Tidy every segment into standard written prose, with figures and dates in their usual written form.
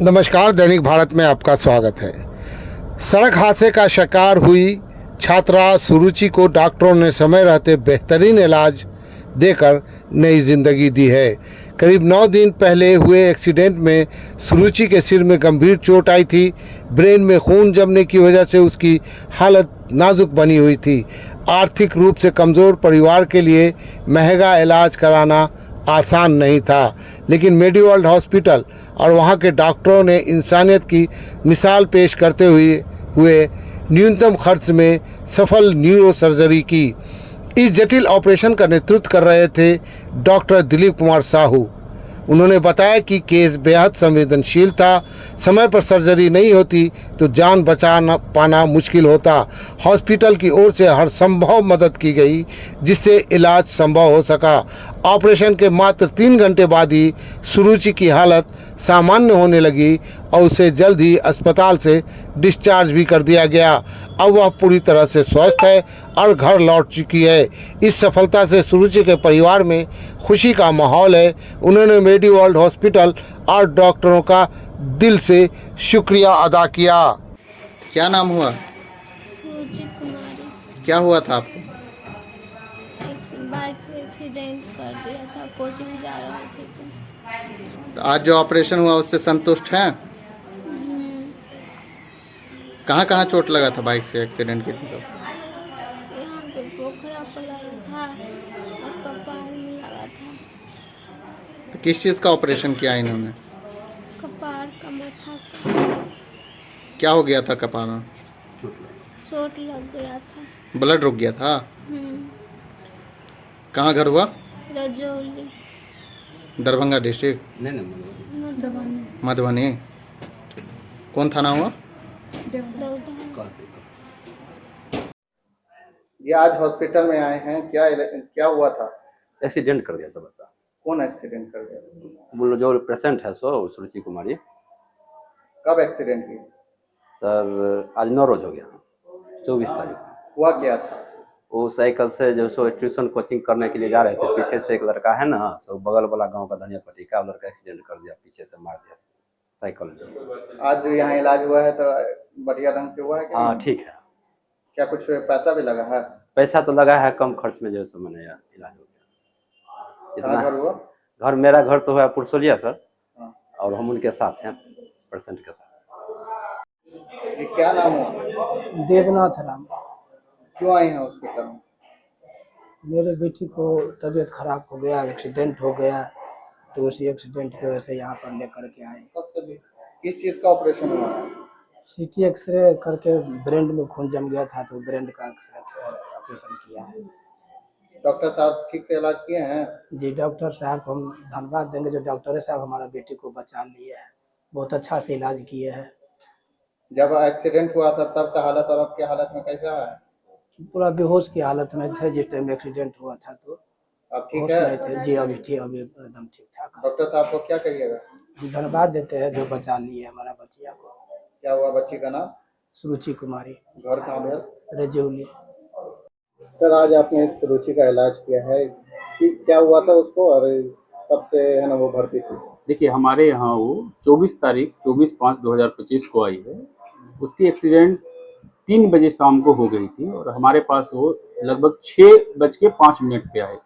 नमस्कार, दैनिक भारत में आपका स्वागत है। सड़क हादसे का शिकार हुई छात्रा सुरुचि को डॉक्टरों ने समय रहते बेहतरीन इलाज देकर नई जिंदगी दी है। करीब 9 दिन पहले हुए एक्सीडेंट में सुरुचि के सिर में गंभीर चोट आई थी। ब्रेन में खून जमने की वजह से उसकी हालत नाजुक बनी हुई थी। आर्थिक रूप से कमज़ोर परिवार के लिए महंगा इलाज कराना आसान नहीं था, लेकिन मेडीवर्ल्ड हॉस्पिटल और वहां के डॉक्टरों ने इंसानियत की मिसाल पेश करते हुए न्यूनतम खर्च में सफल न्यूरो सर्जरी की। इस जटिल ऑपरेशन का नेतृत्व कर रहे थे डॉक्टर दिलीप कुमार साहू। उन्होंने बताया कि केस बेहद संवेदनशील था। समय पर सर्जरी नहीं होती तो जान बचा पाना मुश्किल होता। हॉस्पिटल की ओर से हर संभव मदद की गई जिससे इलाज संभव हो सका। ऑपरेशन के मात्र 3 घंटे बाद ही सुरुचि की हालत सामान्य होने लगी और उसे जल्द ही अस्पताल से डिस्चार्ज भी कर दिया गया। अब वह पूरी तरह से स्वस्थ है और घर लौट चुकी है। इस सफलता से सुरुचि के परिवार में खुशी का माहौल है। उन्होंने मेडीवर्ल्ड हॉस्पिटल और डॉक्टरों का दिल से शुक्रिया अदा किया। क्या नाम हुआ? सुरुचि कुमारी। क्या हुआ था आपको? बाइक से एक्सीडेंट कर दिया था, कोचिंग जा रहे थे तो आज जो ऑपरेशन हुआ उससे संतुष्ट हैं? कहाँ कहाँ चोट लगा था बाइक से एक्सीडेंट की थी तो? यहाँ पे पोखरा पर लगा था और कपार में लगा था। तो किस चीज़ का ऑपरेशन किया इन्होंने? कपार का माथा का क्या हो गया था कपार में? चोट लग गया था। ब्लड रुक गया था? कहाँ घर हुआ? रजौली, दरभंगा डिस्ट्रिक्ट? मधुबनी। कौन थाना हुआ? ये आज हॉस्पिटल में आए हैं, क्या हुआ था? एक्सीडेंट कर दिया सब बच्चा। कौन एक्सीडेंट कर गया? बोलो जो पेशेंट है सो सुरुचि कुमारी। कब एक्सीडेंट हुई? सर आज 9 रोज हो गया, 24 तारीख को। हुआ क्या था? वो साइकिल से जो सो ट्यूशन कोचिंग करने के लिए जा रहे थे, पीछे से एक लड़का है ना, तो बगल वाला गांव का धनिया पट्टी का लड़का एक्सीडेंट कर दिया, पीछे से मार दिया साइकिल जो। आज जो यहाँ इलाज हुआ है तो बढ़िया ढंग से हुआ है? हाँ ठीक है। क्या कुछ पैसा भी लगा है? पैसा तो लगा है, कम खर्च में जो सो मैंने इलाज हो गया। कहाँ घर हुआ? घर मेरा घर तो है पुरसोलिया सर। हाँ। और हम उनके साथ हैं, पेशेंट के साथ। ये क्या नाम हुआ? देवनाथ राम। क्यों आए हैं हॉस्पिटल में? मेरे बेटी को तबीयत खराब हो गया, एक्सीडेंट हो गया, तो उसी एक्सीडेंट की वजह से यहाँ पर लेकर के आए। किस चीज़ का ऑपरेशन हुआ है? सीटी एक्सरे करके ब्रेन में खून जम गया था तो ब्रेन का एक्सरे ऑपरेशन किया है। डॉक्टर साहब ठीक से इलाज किए हैं? जी डॉक्टर साहब को हम धन्यवाद देंगे, जो डॉक्टर साहब हमारा बेटी को बचा लिए है, बहुत अच्छा से इलाज किए हैं। जब एक्सीडेंट हुआ था तब का हालत और अब की हालत में कैसा है? पूरा बेहोश की हालत में थे जिस टाइम एक्सीडेंट हुआ था, तो अब ठीक होश है? नहीं थे। जी अभी एकदम ठीक ठाक। डॉक्टर साहब को क्या कहिएगा? धन्यवाद देते हैं जो बचा लिए हमारा बचिया को। क्या हुआ बच्ची का नाम? सुरुचि कुमारी, घर कहाँ भेल? रजौली। सर आज आपने सुरुचि का इलाज किया है, क्या हुआ था उसको और कब से है ना वो भर्ती थी? देखिए हमारे यहाँ वो 24/5/2025 को आई है। उसकी एक्सीडेंट 3 बजे शाम को हो गई थी और हमारे पास वो लगभग 6:05 पे आए।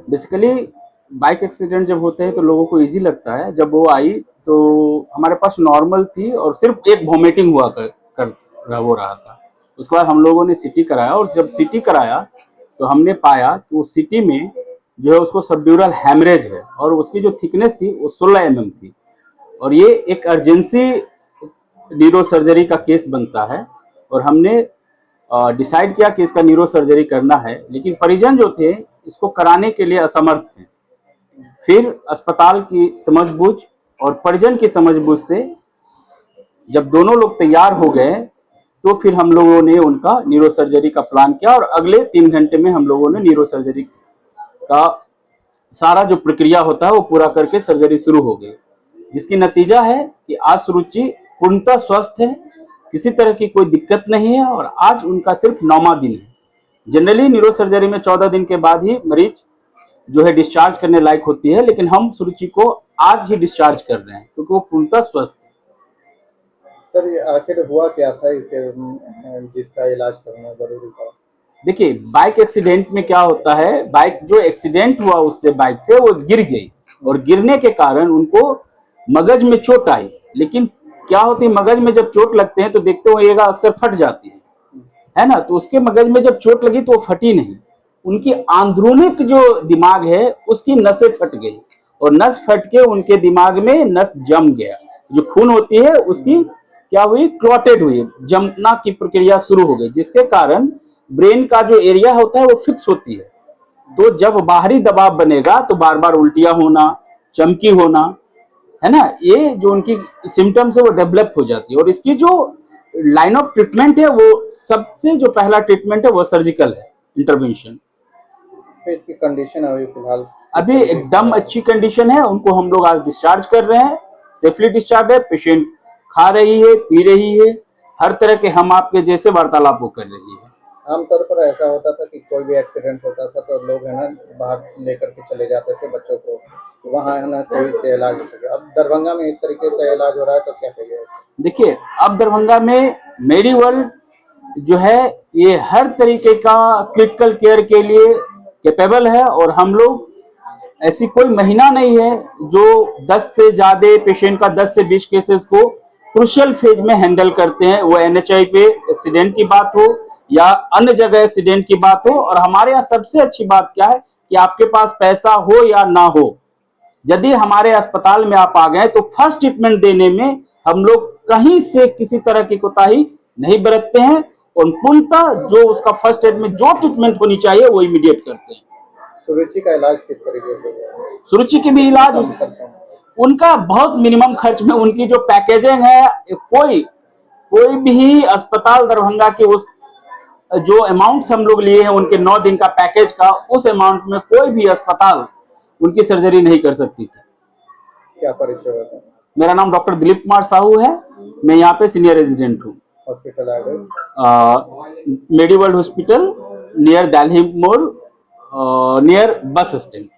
बेसिकली बाइक एक्सीडेंट जब होते हैं तो लोगों को इजी लगता है। जब वो आई तो हमारे पास नॉर्मल थी और सिर्फ एक वॉमिटिंग हुआ हो रहा था। उसके बाद हम लोगों ने सीटी कराया और जब सीटी कराया तो हमने पाया कि वो सीटी में जो है उसको सबड्यूरल हैमरेज है और उसकी जो थिकनेस थी वो 16 mm थी और ये एक अर्जेंसी न्यूरो सर्जरी का केस बनता है और हमने डिसाइड किया कि इसका न्यूरो सर्जरी करना है, लेकिन परिजन जो थे इसको कराने के लिए असमर्थ थे। फिर अस्पताल की समझबूझ और परिजन की समझबूझ से जब दोनों लोग तैयार हो गए तो फिर हम लोगों ने उनका न्यूरो सर्जरी का प्लान किया और अगले 3 घंटे में हम लोगों ने न्यूरो सर्जरी का सारा जो प्रक्रिया होता है वो पूरा करके सर्जरी शुरू हो गई, जिसकी नतीजा है कि आज सुरुचि पूर्णतः स्वस्थ है, किसी तरह की कोई दिक्कत नहीं है और आज उनका सिर्फ 9वां दिन है। जनरली न्यूरो सर्जरी में 14 दिन के बाद ही मरीज जो है डिस्चार्ज करने लायक होती है, लेकिन हम सुरुचि को आज ही डिस्चार्ज कर रहे हैं क्योंकि वो पूर्णतः स्वस्थ है। सर ये आखिर हुआ क्या था इसके जिसका इलाज करना जरूरी था? देखिए, बाइक एक्सीडेंट में क्या होता है, बाइक जो एक्सीडेंट हुआ उससे बाइक से वो गिर गई और गिरने के कारण उनको मगज में चोट आई। लेकिन क्या होती है, मगज में जब चोट लगते हैं तो देखते होइएगा अक्सर फट जाती है ना। तो उसके मगज में जब चोट लगी तो वो फटी नहीं, उनकी आंदरूनिक जो दिमाग है उसकी नसें फट गई और नस फट के उनके दिमाग में नस जम गया। जो खून होती है उसकी क्या हुई, क्लॉटेड हुई, जमना की प्रक्रिया शुरू हो गई, जिसके कारण ब्रेन का जो एरिया होता है वो फिक्स होती है। तो जब बाहरी दबाव बनेगा तो बार बार उल्टियां होना, चमकी होना, है ना, ये जो उनकी सिम्टम्स है वो डेवलप हो जाती है। और इसकी जो लाइन ऑफ ट्रीटमेंट है वो सबसे जो पहला ट्रीटमेंट है वो सर्जिकल है, इंटरवेंशन। तो इसकी कंडीशन अभी फिलहाल अभी एकदम अच्छी कंडीशन है, उनको हम लोग आज डिस्चार्ज कर रहे हैं, सेफली डिस्चार्ज है। पेशेंट खा रही है, पी रही है, हर तरह के हम आपके जैसे वार्तालाप वो कर रही है। आमतौर पर ऐसा होता था कि कोई भी एक्सीडेंट होता था तो लोग है ना बाहर लेकर के चले जाते थे बच्चों को, वहाँ है ना सही से इलाज हो सके। अब दरभंगा में इस तरीके से इलाज हो रहा है तो क्या कहिए? देखिए, अब दरभंगा में मेरी वर्ल्ड जो है ये हर तरीके का क्रिटिकल केयर के लिए कैपेबल है और हम लोग ऐसी कोई महीना नहीं है जो 10 से ज्यादा पेशेंट का 10 से 20 केसेस को क्रूशियल फेज में हैंडल करते हैं। वो NHI पे एक्सीडेंट की बात हो या अन्य जगह एक्सीडेंट की बात हो। और हमारे यहाँ सबसे अच्छी बात क्या है कि आपके पास पैसा हो या ना हो, यदि हमारे अस्पताल में आप आ गए तो फर्स्ट ट्रीटमेंट देने में हम लोग कहीं से किसी तरह की कोताही नहीं बरतते हैं और पूर्णतः जो उसका फर्स्ट एड में जो ट्रीटमेंट होनी चाहिए वो इमीडिएट करते हैं। सुरुचि का इलाज किस तरीके से हुआ? सुरुचि के भी इलाज उनका बहुत मिनिमम खर्च में, उनकी जो पैकेजिंग है, कोई भी अस्पताल दरभंगा की उस जो अमाउंट हम लोग लिए हैं उनके 9 दिन का पैकेज का, उस अमाउंट में कोई भी अस्पताल उनकी सर्जरी नहीं कर सकती थी। क्या परिचय होता है? मेरा नाम डॉक्टर दिलीप कुमार साहू है, मैं यहाँ पे सीनियर रेजिडेंट हूँ। Hospital address? Medi world hospital near Delhi मोड़, नियर बस स्टैंड।